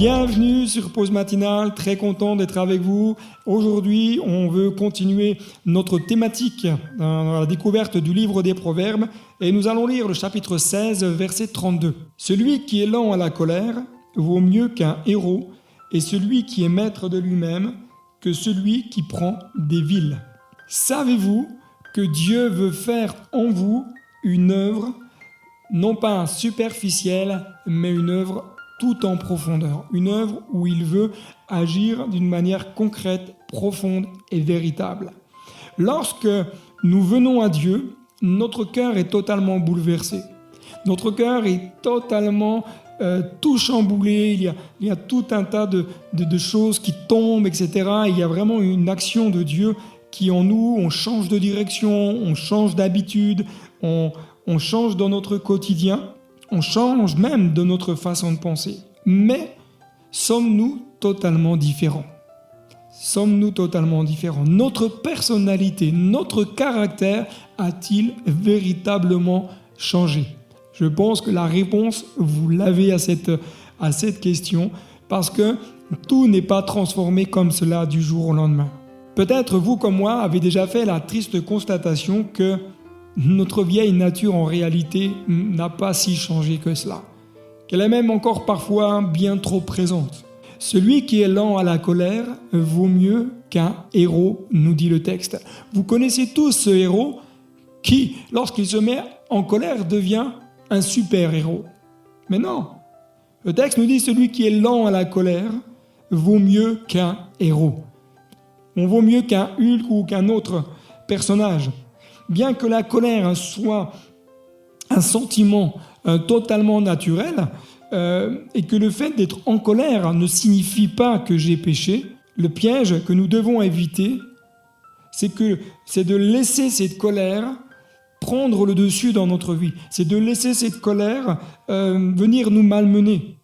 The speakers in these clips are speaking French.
Bienvenue sur Pause Matinale, très content d'être avec vous. Aujourd'hui, on veut continuer notre thématique dans la découverte du livre des Proverbes et nous allons lire le chapitre 16, verset 32. Celui qui est lent à la colère vaut mieux qu'un héros et celui qui est maître de lui-même que celui qui prend des villes. Savez-vous que Dieu veut faire en vous une œuvre, non pas superficielle, mais une œuvre tout en profondeur, une œuvre où il veut agir d'une manière concrète, profonde et véritable. Lorsque nous venons à Dieu, notre cœur est totalement bouleversé. Notre cœur est totalement tout chamboulé, il y a tout un tas de choses qui tombent, etc. Il y a vraiment une action de Dieu qui en nous, on change de direction, on change d'habitude, on change dans notre quotidien. On change même de notre façon de penser. Mais sommes-nous totalement différents? Sommes-nous totalement différents? Notre personnalité, notre caractère a-t-il véritablement changé? Je pense que la réponse, vous l'avez à cette question, parce que tout n'est pas transformé comme cela du jour au lendemain. Peut-être vous comme moi avez déjà fait la triste constatation que notre vieille nature, en réalité, n'a pas si changé que cela. Qu'elle est même encore parfois bien trop présente. Celui qui est lent à la colère vaut mieux qu'un héros, nous dit le texte. Vous connaissez tous ce héros qui, lorsqu'il se met en colère, devient un super-héros. Mais non, le texte nous dit celui qui est lent à la colère vaut mieux qu'un héros. On vaut mieux qu'un Hulk ou qu'un autre personnage. Bien que la colère soit un sentiment totalement naturel et que le fait d'être en colère ne signifie pas que j'ai péché, le piège que nous devons éviter, c'est de laisser cette colère prendre le dessus dans notre vie. C'est de laisser cette colère venir nous malmener.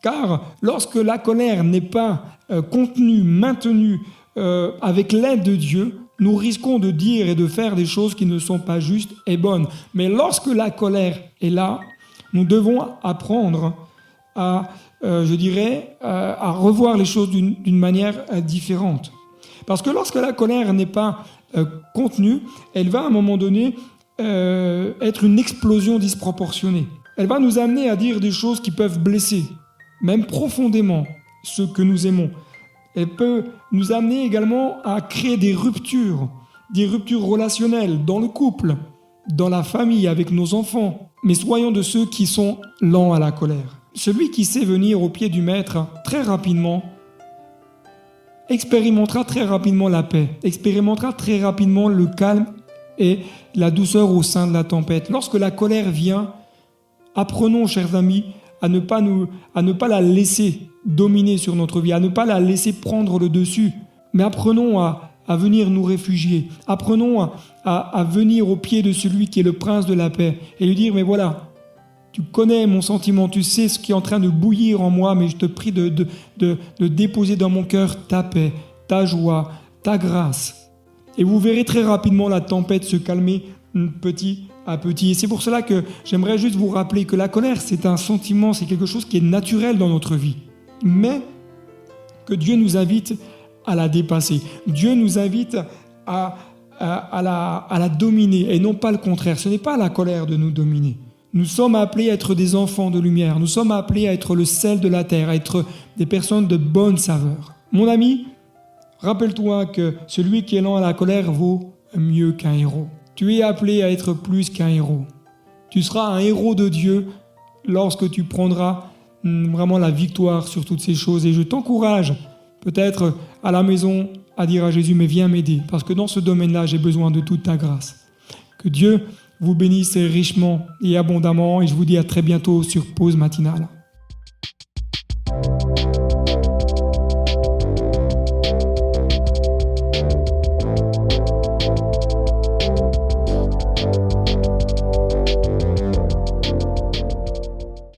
Car lorsque la colère n'est pas contenue, maintenue avec l'aide de Dieu, nous risquons de dire et de faire des choses qui ne sont pas justes et bonnes. Mais lorsque la colère est là, nous devons apprendre à revoir les choses d'une manière différente. Parce que lorsque la colère n'est pas contenue, elle va à un moment donné être une explosion disproportionnée. Elle va nous amener à dire des choses qui peuvent blesser, même profondément, ceux que nous aimons. Elle peut nous amener également à créer des ruptures relationnelles dans le couple, dans la famille, avec nos enfants. Mais soyons de ceux qui sont lents à la colère. Celui qui sait venir au pied du maître très rapidement expérimentera très rapidement la paix, expérimentera très rapidement le calme et la douceur au sein de la tempête. Lorsque la colère vient, apprenons, chers amis, à ne pas la laisser dominer sur notre vie, à ne pas la laisser prendre le dessus, mais apprenons à venir nous réfugier, apprenons à venir au pied de celui qui est le prince de la paix et lui dire, mais voilà, tu connais mon sentiment, tu sais ce qui est en train de bouillir en moi, mais je te prie de déposer dans mon cœur ta paix, ta joie, ta grâce. Et vous verrez très rapidement la tempête se calmer petit à petit. Et c'est pour cela que j'aimerais juste vous rappeler que la colère, c'est un sentiment, c'est quelque chose qui est naturel dans notre vie. Mais que Dieu nous invite à la dépasser. Dieu nous invite à la dominer et non pas le contraire. Ce n'est pas la colère de nous dominer. Nous sommes appelés à être des enfants de lumière. Nous sommes appelés à être le sel de la terre, à être des personnes de bonne saveur. Mon ami, rappelle-toi que celui qui est lent à la colère vaut mieux qu'un héros. Tu es appelé à être plus qu'un héros. Tu seras un héros de Dieu lorsque tu prendras vraiment la victoire sur toutes ces choses. Et je t'encourage, peut-être à la maison, à dire à Jésus, mais viens m'aider, parce que dans ce domaine-là, j'ai besoin de toute ta grâce. Que Dieu vous bénisse richement et abondamment, et je vous dis à très bientôt sur Pause Matinale.